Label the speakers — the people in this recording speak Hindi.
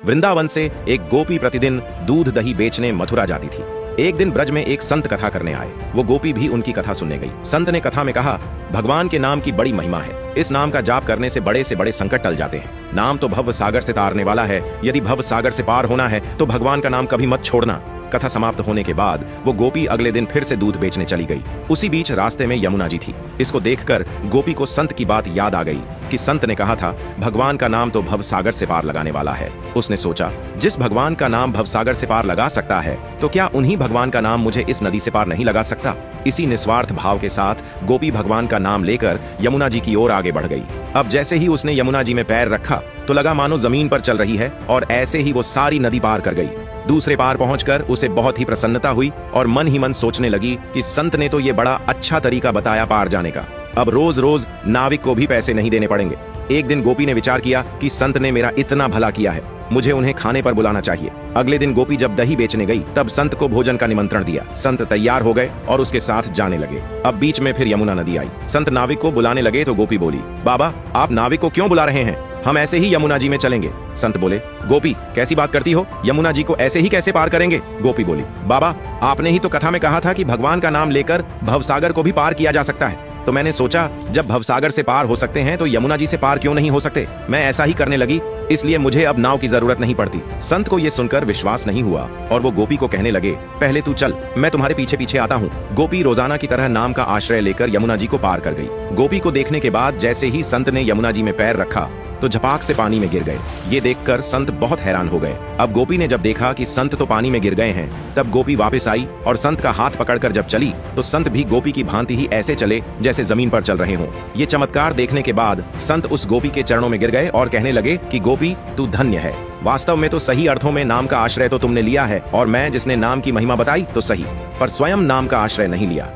Speaker 1: वृंदावन से एक गोपी प्रतिदिन दूध दही बेचने मथुरा जाती थी। एक दिन ब्रज में एक संत कथा करने आए। वो गोपी भी उनकी कथा सुनने गई। संत ने कथा में कहा, भगवान के नाम की बड़ी महिमा है। इस नाम का जाप करने से बड़े संकट टल जाते हैं। नाम तो भव सागर से तारने वाला है। यदि भव सागर से पार होना है तो भगवान का नाम कभी मत छोड़ना। कथा समाप्त होने के बाद वो गोपी अगले दिन फिर से दूध बेचने चली गई। उसी बीच रास्ते में यमुना जी थी। इसको देखकर गोपी को संत की बात याद आ गई कि संत ने कहा था, भगवान का नाम तो भव सागर से पार लगाने वाला है। उसने सोचा, जिस भगवान का नाम भव सागर से पार लगा सकता है तो क्या उन्हीं भगवान का नाम मुझे इस नदी से पार नहीं लगा सकता। इसी निस्वार्थ भाव के साथ गोपी भगवान का नाम लेकर यमुना जी की ओर आगे बढ़ गई। अब जैसे ही उसने यमुना जी में पैर रखा तो लगा मानो जमीन पर चल रही है, और ऐसे ही वो सारी नदी पार कर गई। दूसरे पार पहुंचकर उसे बहुत ही प्रसन्नता हुई और मन ही मन सोचने लगी कि संत ने तो ये बड़ा अच्छा तरीका बताया पार जाने का। अब रोज रोज नाविक को भी पैसे नहीं देने पड़ेंगे। एक दिन गोपी ने विचार किया कि संत ने मेरा इतना भला किया है, मुझे उन्हें खाने पर बुलाना चाहिए। अगले दिन गोपी जब दही बेचने गई तब संत को भोजन का निमंत्रण दिया। संत तैयार हो गए और उसके साथ जाने लगे। अब बीच में फिर यमुना नदी आई। संत नाविक को बुलाने लगे तो गोपी बोली, बाबा आप नाविक को क्यों बुला रहे हैं, हम ऐसे ही यमुना जी में चलेंगे। संत बोले, गोपी कैसी बात करती हो, यमुना जी को ऐसे ही कैसे पार करेंगे। गोपी बोली, बाबा आपने ही तो कथा में कहा था कि भगवान का नाम लेकर भवसागर को भी पार किया जा सकता है, तो मैंने सोचा जब भवसागर से पार हो सकते हैं तो यमुना जी से पार क्यों नहीं हो सकते। मैं ऐसा ही करने लगी, इसलिए मुझे अब नाव की जरूरत नहीं पड़ती। संत को यह सुनकर विश्वास नहीं हुआ और वो गोपी को कहने लगे, पहले तू चल, मैं तुम्हारे पीछे पीछे आता हूँ। गोपी रोजाना की तरह नाम का आश्रय लेकर यमुना जी को पार कर गई। गोपी को देखने के बाद जैसे ही संत ने यमुना जी में पैर रखा तो झपाक से पानी में गिर गए। ये देखकर संत बहुत हैरान हो गए। अब गोपी ने जब देखा कि संत तो पानी में गिर गए हैं, तब गोपी वापस आई और संत का हाथ पकड़कर जब चली तो संत भी गोपी की भांति ही ऐसे चले जैसे जमीन पर चल रहे हों। ये चमत्कार देखने के बाद संत उस गोपी के चरणों में गिर गए और कहने लगे कि गोपी तू धन्य है। वास्तव में तो सही अर्थों में नाम का आश्रय तो तुमने लिया है, और मैं जिसने नाम की महिमा बताई तो सही, पर स्वयं नाम का आश्रय नहीं लिया।